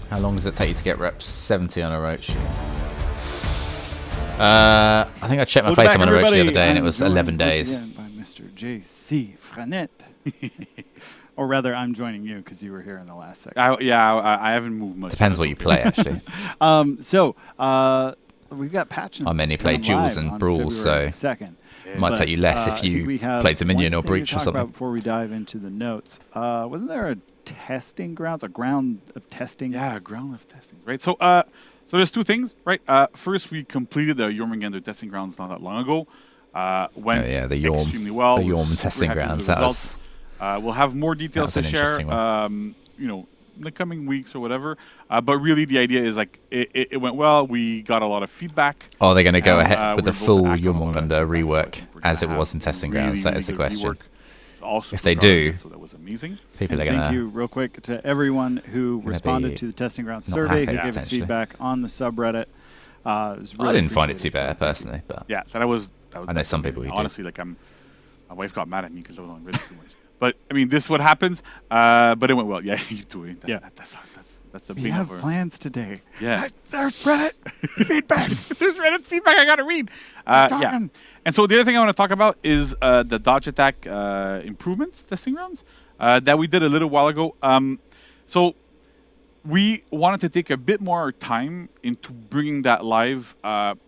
How long does it take you to get reps 70 on a roach? I think I checked my place on a roach the other day, and it was 11 days. Again by Mr. J.C. Franet. Or rather, I'm joining you because you were here in the last second. I haven't moved much. Depends what you play, actually. We've got patch notes. I mainly play duels and brawls, so 2nd. It might take you less if you played Dominion or Breach or something. Before we dive into the notes, wasn't there a testing grounds, a ground of testing? Yeah, a ground of testing, right? So, so there's two things, right? First, we completed the Jormungandr testing grounds not that long ago. Went the Jorm, extremely well. The Jorm testing grounds. That was. We'll have more details to share, you know, in the coming weeks or whatever. But really, the idea is like it went well. We got a lot of feedback. Oh, they're going to go ahead with the full Jormungandr rework as it was in testing grounds. That is the question. If they do, so that was amazing. People are going to. Thank you, real quick, to everyone who responded to the testing grounds survey, who gave us feedback on the subreddit. Really I didn't find it too bad personally, but yeah, that was I know some people who honestly like my wife got mad at me because I was on Reddit too much. But I mean, this is what happens. But it went well. Yeah, you doing that? Yeah, that's a big. We have plans today. Yeah, there's Reddit feedback. There's Reddit feedback. I gotta read. Yeah. And so the other thing I want to talk about is the dodge attack improvements testing rounds that we did a little while ago. So we wanted to take a bit more time into bringing that live,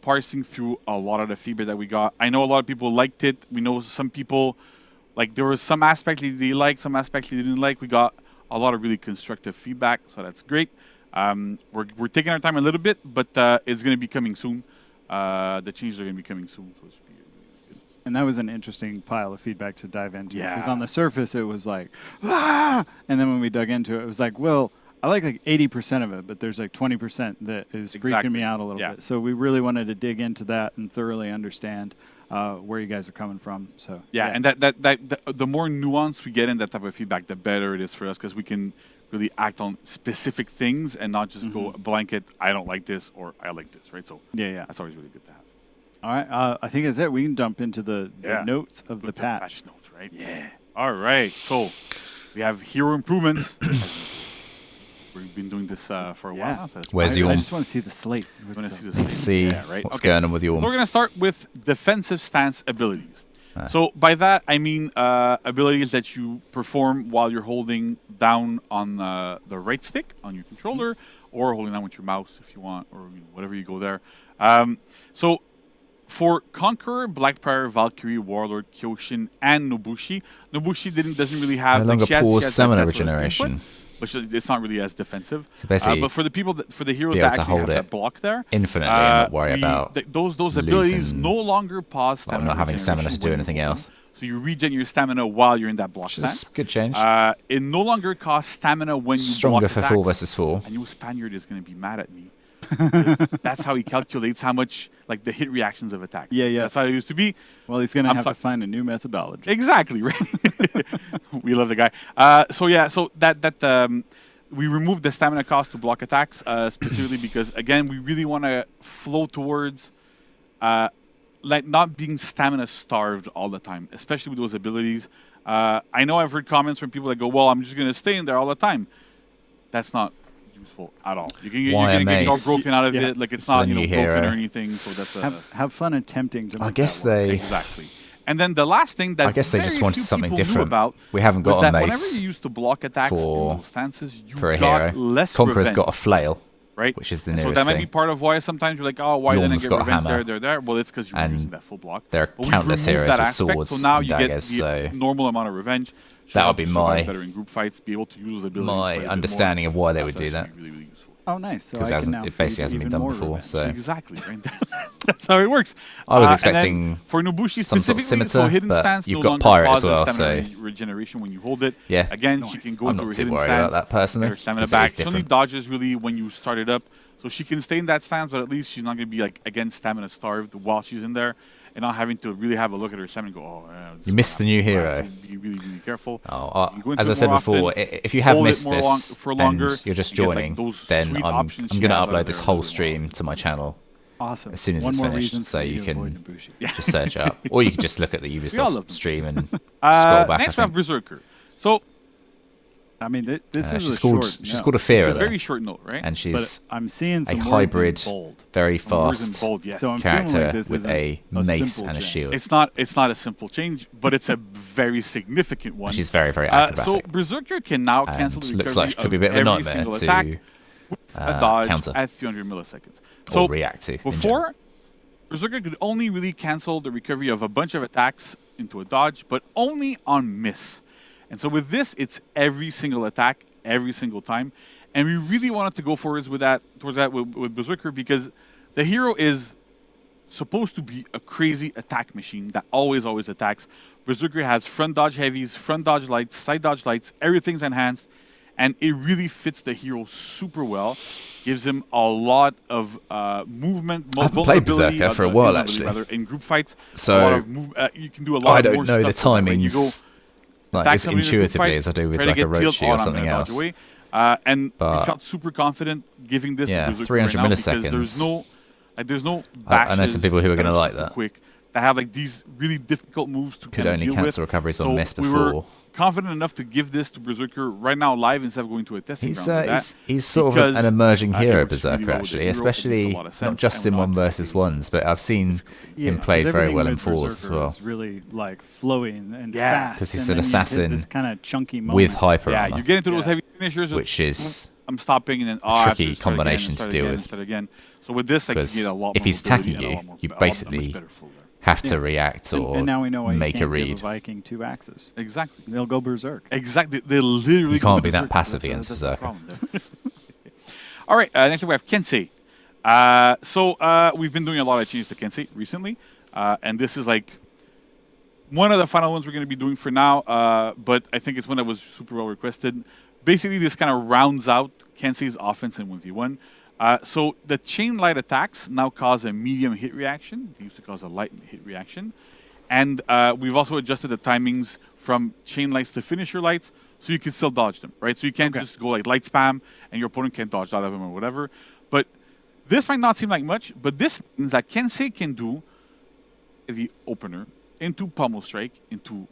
parsing through a lot of the feedback that we got. I know a lot of people liked it. We know some people. Like, there was some aspects they liked, some aspects they didn't like. We got a lot of really constructive feedback, so that's great. We're taking our time a little bit, but it's going to be coming soon. The changes are going to be coming soon, so it should be really good. And that was an interesting pile of feedback to dive into. Yeah. Because on the surface, it was like, ah! And then when we dug into it, it was like, well, I like 80% of it, but there's like 20% that is freaking me out a little bit. So we really wanted to dig into that and thoroughly understand where you guys are coming from. So yeah, and the more nuance we get in that type of feedback, the better it is for us because we can really act on specific things and not just go blanket. I don't like this or I like this, right? So yeah, that's always really good to have. All right, I think that's it. We can jump into the notes of the patch. Patch notes, right? Yeah. All right, so we have hero improvements. We've been doing this for a while. So where's Jorm? I just want to see the slate. See what's going on with Jorm. So we're going to start with defensive stance abilities. So by that, I mean abilities that you perform while you're holding down on the right stick on your controller or holding down with your mouse if you want, or whatever you go there. So for Conqueror, Blackbriar, Valkyrie, Warlord, Kyoshin, and Nobushi, doesn't really have... No longer pause stamina regeneration. But it's not really as defensive. So basically, but for the people, for the heroes that actually have that block there, infinitely, and not worry about those abilities no longer pause stamina. Not having stamina to do anything else. So you regen your stamina while you're in that block stance. Good change. It no longer costs stamina when you stronger block for attacks. 4 versus 4. I know Spaniard is going to be mad at me. That's how he calculates how much, like, the hit reactions of attack. Yeah. That's how it used to be. Well, he's going to have to find a new methodology. Exactly, right? We love the guy. So that we removed the stamina cost to block attacks specifically because, again, we really want to flow towards like not being stamina starved all the time, especially with those abilities. I know I've heard comments from people that go, well, I'm just going to stay in there all the time. That's not useful at all. You're going to get all broken out of it. Like, it's not broken or anything. So that's have fun attempting to. I guess they exactly. And then the last thing that I guess they just wanted something different. We haven't got a mace. Whenever you used to block attacks in those stances, you for a got hero. less Conqueror's revenge, got a flail, right? Which is the and nearest so that might thing. be part of why sometimes you're like, oh, why didn't I get got revenge there? Well, it's because you're using that full block. There are countless heroes with swords so now and you daggers, get the normal amount of revenge. That would be my better in group fights, be able to use those abilities. My understanding of why they would do that. Really, really useful. Oh, nice. So because it basically hasn't been done before. So exactly, right? That's how it works. I was expecting for Nobushi some sort specifically, of scimitar, so hidden but stance you've no got longer pirate as well, pauses so regeneration when you hold it. Yeah, again, she can go I'm to her not too hidden worried stance. about that personally. Her stamina back. She only dodges really when you start it up, so she can stay in that stance, but at least she's not going to be like again stamina starved while she's in there. And not having to really have a look at her stamina and go, you missed the new hero. Be really, really careful. As I said before, if you have missed this and you're just joining, then I'm going to upload this whole stream to my channel. Awesome. As soon as it's finished, so you can just search it up, or you can just look at the Ubisoft stream and scroll back. Next we have Berserker. So I mean, this is she's called Ephira. It's a very short note, right? And she's I'm seeing some a hybrid, very fast bold, yes. so I'm character like this with a mace and a shield. It's not a simple change, but it's a very significant one. And she's very, very acrobatic. So Berserker can now cancel the recovery looks like she could be a bit of a nightmare to attack with a dodge counter at 300 milliseconds. So or react to. Before, Berserker could only really cancel the recovery of a bunch of attacks into a dodge, but only on miss. And so with this, it's every single attack, every single time. And we really wanted to go towards that with Berserker because the hero is supposed to be a crazy attack machine that always attacks. Berserker has front dodge heavies, front dodge lights, side dodge lights, everything's enhanced. And it really fits the hero super well. Gives him a lot of movement, I haven't played Berserker for a while, actually. In group fights, so a lot of you can do a lot more stuff. I don't know the timings like as intuitively as I do with like a Rochi or something else. And we felt super confident giving this to Berserker 300 right milliseconds. Because there's no bashes. I know some people who are going to like that. Quick, that have like these really difficult moves to could only cancel recoveries on miss before. We were confident enough to give this to Berserker right now live instead of going to a testing round. He's sort of an emerging hero, Berserker, actually, especially not just in 1v1s, but I've seen him played very well in 4s as well. It's really like flowing and fast. Because he's an assassin this kind of chunky moment. with hyper armor. Yeah, you get into those heavy finishers, which is I'm stopping and then a tricky combination to deal with. So with this, like, you get a lot more if he's attacking you, you basically have to react or and now we know why make you can't a read. Give a Viking 2 axes. Exactly. They'll go berserk. Exactly. They literally you can't be that passive against Berserker. All right. Next up we have Kensei. We've been doing a lot of changes to Kensei recently. And this is like one of the final ones we're going to be doing for now. But I think it's one that was super well requested. Basically, this kind of rounds out Kensei's offense in 1v1. So the chain light attacks now cause a medium hit reaction. They used to cause a light hit reaction. And we've also adjusted the timings from chain lights to finisher lights so you can still dodge them, right? So you can't just go like light spam and your opponent can't dodge out of them or whatever. But this might not seem like much, but this means that Kensei can do the opener into pommel strike, into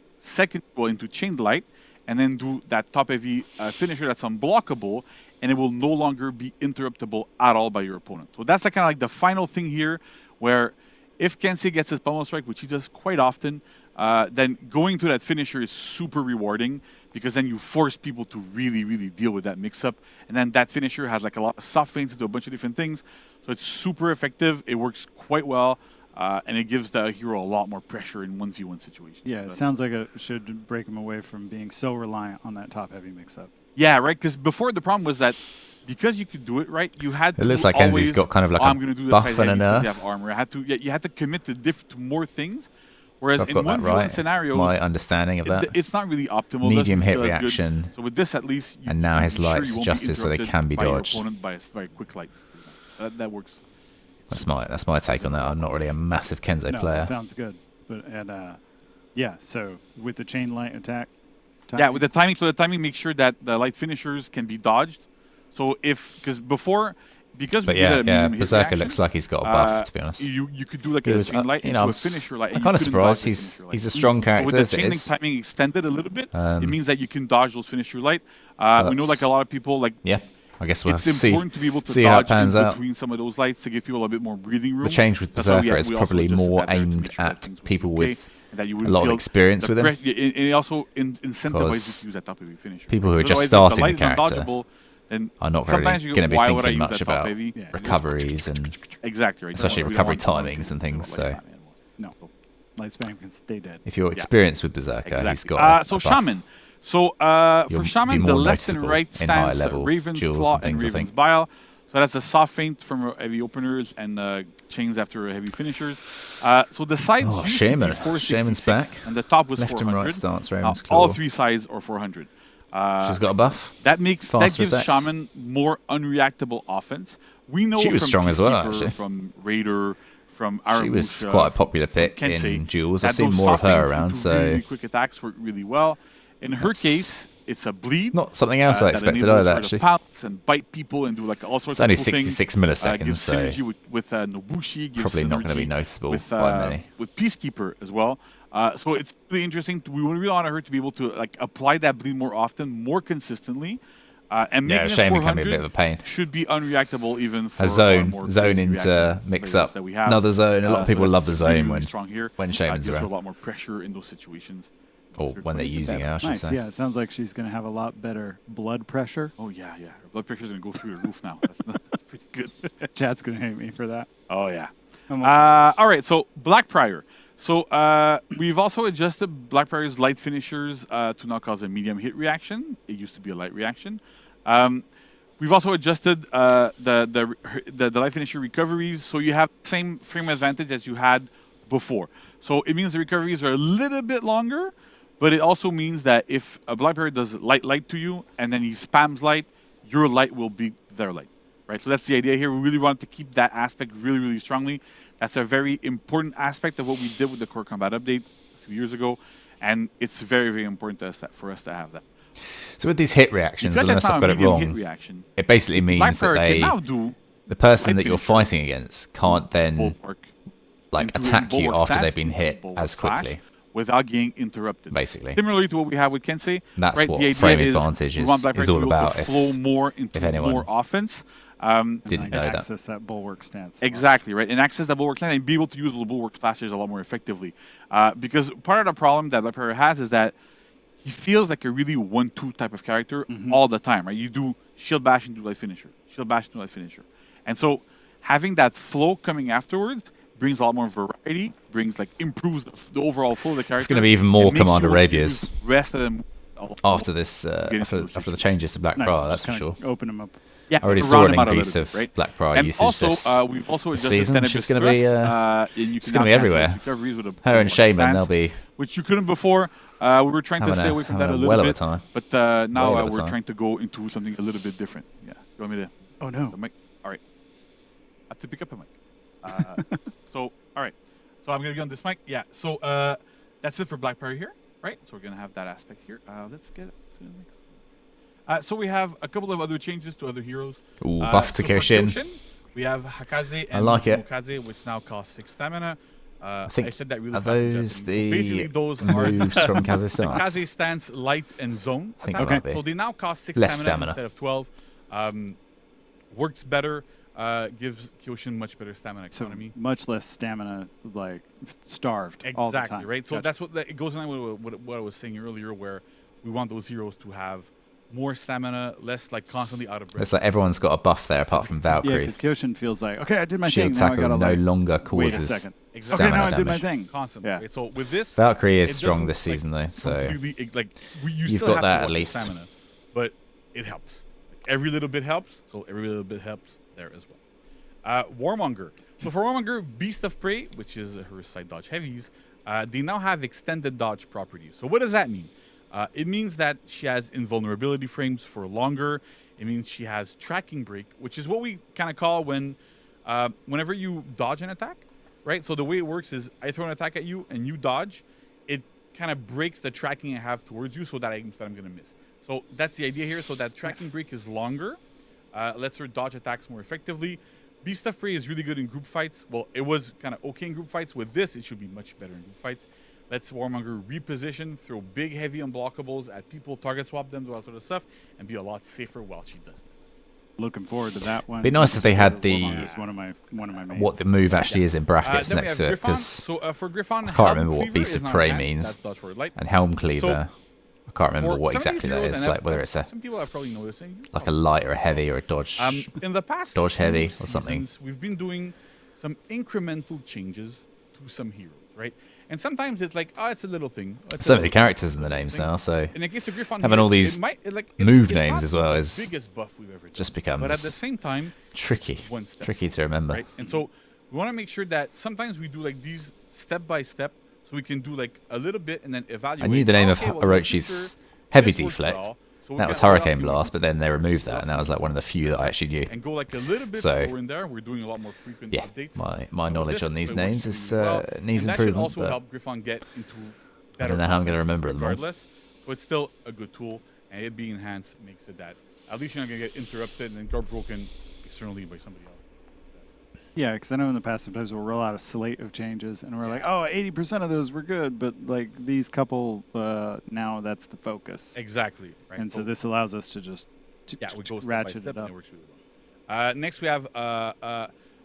chain light, and then do that top heavy finisher that's unblockable, and it will no longer be interruptible at all by your opponent. So that's kind of like the final thing here, where if Kensei gets his pommel strike, which he does quite often, then going to that finisher is super rewarding because then you force people to really, really deal with that mix-up. And then that finisher has like a lot of soft feints to do a bunch of different things. So it's super effective. It works quite well. And it gives the hero a lot more pressure in 1v1 situations. Yeah, it sounds like it should break him away from being so reliant on that top-heavy mix-up. Yeah, right. Because before the problem was that because you could do it right, you had to. It looks like Kenzei's got kind of like a buff and a nerf. You have armor. You had to commit to more things. Whereas I've in got 1v1 right. scenarios, my understanding of that, it's not really optimal. Medium hit reaction. So with this, at least, and now his lights adjusted so they can be dodged. By a quick light, for example. That works. That's my take on that. I'm not really a massive Kenzo player. That sounds good. But so with the chain light attack. Yeah, with the timing. So the timing makes sure that the light finishers can be dodged. So because Berserker looks like he's got a buff. To be honest, you could do like a chain light into a finisher light. I'm kind of surprised. He's a strong character. So with the chain link timing extended a little bit, it means that you can dodge those finisher light. We know like a lot of people like. Yeah. I guess we'll it's important to be able to dodge in between some of those lights to give people a bit more breathing room. The change with Berserker is probably more aimed at people with a lot of experience with him. It also incentivizes you to use that top heavy finisher. People who are just starting the character are not really going to be thinking much about recoveries and especially recovery timings and things. So no, light spam can stay dead. If you're experienced with Berserker, he's got so Shaman. So for Shaman, the left and right stance, Raven's Claw and Raven's Bile. So that's a soft feint from heavy openers and chains after heavy finishers. So the sides used to be 466, back. And the top was left 400. And right stance, Raven's Claw. All three sides are 400. She's got a buff. That gives Shaman more unreactable offense. We know she was from strong as well, actually. From Raider, from Aramusha, she was quite a popular pick in duels. I've seen more of her around. So really quick attacks work really well. In her case, it's a bleed. Not something else I expected either, actually. Pounce and bite people and do like all sorts of things. It's only 66 milliseconds, gives so synergy with Nobushi. Gives probably not going to be noticeable by many. With Peacekeeper as well. So it's really interesting. We really want her to be able to like apply that bleed more often, more consistently. And making Shaman can be a bit of a pain. Should be unreactable even for a zone into mix up that we have. Another zone. A lot of people love the zone when Shaman's around. A lot more pressure in those situations. Or when they're using it, I should say. Yeah, it sounds like she's going to have a lot better blood pressure. Oh, yeah. Her blood pressure's going to go through the roof now. That's pretty good. Chad's going to hate me for that. Oh, yeah. All right, so Blackbriar. So we've also adjusted Blackbriar's light finishers to now cause a medium hit reaction. It used to be a light reaction. We've also adjusted the light finisher recoveries, so you have the same frame advantage as you had before. So it means the recoveries are a little bit longer, but it also means that if a Blackbriar does light to you, and then he spams light, your light will beat their light, right? So that's the idea here. We really wanted to keep that aspect really, really strongly. That's a very important aspect of what we did with the Core Combat update a few years ago, and it's very, very important to us for us to have that. So with these hit reactions, unless I've got it wrong, it basically means that the person that you're fighting against can't then attack you after they've been hit as quickly. Without getting interrupted. Basically. Similarly to what we have with Kensei. That's right? What frame advantage is all about. To flow more into more offense. Didn't know that. Access that bulwark stance. Exactly, right? And access that bulwark stance and be able to use the bulwark slashers a lot more effectively. Because part of the problem that Blackbriar has is that he feels like a really 1-2 type of character all the time, right? You do shield bash and do light finisher. Shield bash and do light finisher. And so having that flow coming afterwards brings a lot more variety, improves the overall flow of the character. It's going to be even more Commander Ravias rest of them after this, after the changes to Blackbriar, that's for sure. Open them up. Yeah, I already saw an increase of Blackbriar usage also, this we've also adjusted season. She's going to be, she's going to be everywhere. Her and Shaman, they'll be. Which you couldn't before. We were trying to stay away from that a little bit. But now we're trying to go into something a little bit different. Yeah. You want me to? Oh, no. The mic? All right. I have to pick up a mic. So, all right. So I'm going to be on this mic. Yeah. So that's it for Blackbriar here, right? So we're going to have that aspect here. Let's get to the next. So we have a couple of other changes to other heroes. Ooh, buff to Kyoshin. We have Hakaze and Okaze, which now cost 6 stamina. I think I said that really are those the basically those moves from Kazakhstan? Kaze stance, light, and zone. I think okay. So they now cost 6 stamina instead of 12. Works better. Gives Kyoshin much better stamina economy. So much less stamina, like starved all the time. Exactly, right? So that's what it goes in line with what I was saying earlier, where we want those heroes to have more stamina, less constantly out of breath. It's like everyone's got a buff there apart from Valkyrie. Yeah, because Kyoshin feels like, okay, I did my Shield thing. Now I gotta no longer causes wait a second. Exactly. Okay, now I damage. did my thing. Constantly. Yeah. Right? So with this, Valkyrie is strong this season though, so you've got that at least. Stamina, but it helps. Every little bit helps. So every little bit helps there as well. Warmonger. So for Warmonger, Beast of Prey, which is her side dodge heavies, they now have extended dodge properties. So what does that mean? It means that she has invulnerability frames for longer. It means she has tracking break, which is what we kind of call whenever you dodge an attack, right? So the way it works is I throw an attack at you and you dodge. It kind of breaks the tracking I have towards you so that I'm going to miss. So that's the idea here. So that tracking break is longer, lets her dodge attacks more effectively. Beast of Prey is really good in group fights. Well, it was kind of okay in group fights. With this, it should be much better in group fights. Lets Warmonger reposition, throw big, heavy unblockables at people, target swap them, do all sort of stuff, and be a lot safer while she does that. Looking forward to that one. Be nice if they had the one of my mains. What the move actually is in brackets next to it, because for Griffon, I can't remember what Beast of Prey means, and Helm Cleaver. I can't remember what exactly that is, like whether it's some people have probably noticed like a light or a heavy or a dodge. In the past dodge heavy or something. We've been doing some incremental changes to some heroes, right? And sometimes it's like, it's a little thing. So many characters in the names now, so in the case of Griffon, having all these move names as well is biggest buff we've ever done. Just becomes but at the same time, tricky to remember. Right? And so we want to make sure that sometimes we do these step by step, so we can do a little bit and then evaluate. I knew the name of Orochi's heavy deflect. So that was Hurricane Blast, but then they removed that, and that was one of the few that I actually knew. And go a little bit slower in there. We're doing a lot more frequent updates. My knowledge on these names is needs improvement. That should also help Griffon get into better. I don't know how I'm going to remember them all. So it's still a good tool, and it being enhanced makes it that at least you're not going to get interrupted and then guard broken externally by somebody else. Yeah, because I know in the past sometimes we'll roll out a slate of changes and we're like, oh, 80% of those were good, but like these couple, now that's the focus. Exactly. Right. And so this allows us to just ratchet it up. Next we have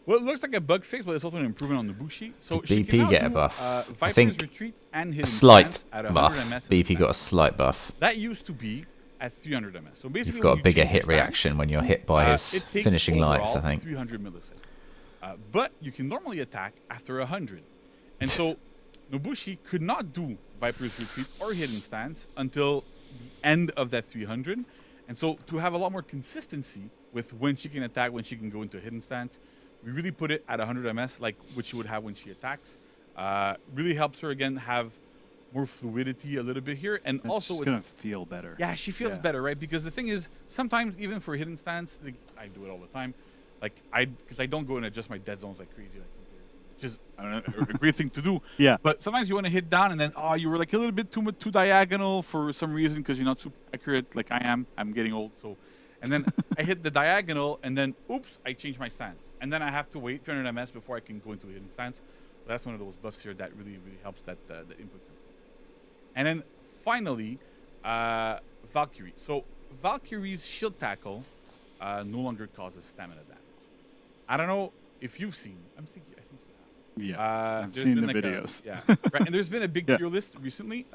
what looks like a bug fix, but it's also an improvement on the Bushi. So did BP get a buff? I think retreat and a slight buff. BP got a slight buff. That used to be at 300 ms. So basically, you've got a bigger hit reaction when you're hit by his finishing lights, I think. 300 milliseconds. But you can normally attack after 100. And so Nobushi could not do Viper's Retreat or Hidden Stance until the end of that 300. And so to have a lot more consistency with when she can attack, when she can go into a Hidden Stance, we really put it at 100 ms, like what she would have when she attacks. Really helps her, again, have more fluidity a little bit here. And it's also just going to feel better. Yeah, she feels better, right? Because the thing is, sometimes even for Hidden Stance, like, I do it all the time. Like because I don't go and adjust my dead zones like crazy, like some players, which is I don't know, a great thing to do. Yeah. But sometimes you want to hit down and then you were like a little bit too diagonal for some reason because you're not super accurate like I am. I'm getting old, so. And then I hit the diagonal and then oops, I changed my stance. And then I have to wait 300 ms before I can go into a hidden stance. So that's one of those buffs here that really helps that the input comes from. And then finally, Valkyrie. So Valkyrie's shield tackle no longer causes stamina damage. I don't know if you've seen. I think you have. Yeah, I've seen the videos. Right. And there's been a big tier list recently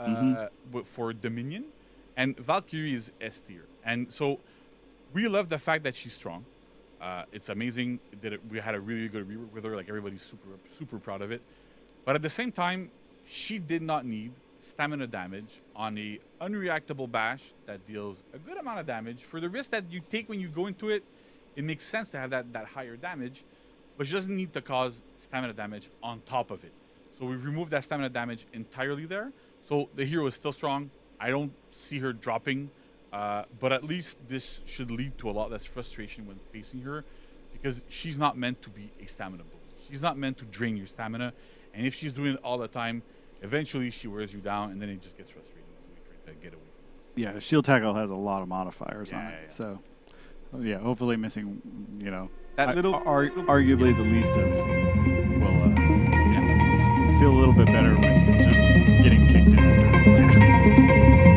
for Dominion, and Valkyrie is S tier. And so we love the fact that she's strong. It's amazing that we had a really good rework with her. Like everybody's super proud of it. But at the same time, she did not need stamina damage on a unreactable bash that deals a good amount of damage. For the risk that you take when you go into it, it makes sense to have that higher damage, but she doesn't need to cause stamina damage on top of it. So we've removed that stamina damage entirely there. So the hero is still strong. I don't see her dropping, but at least this should lead to a lot less frustration when facing her, because she's not meant to be a stamina bully. She's not meant to drain your stamina, and if she's doing it all the time, eventually she wears you down, and then it just gets frustrating. So we try to get away from it. Yeah, shield tackle has a lot of modifiers on it, so. Yeah, hopefully missing, that arguably the least of will feel a little bit better when you're just getting kicked in the dirt.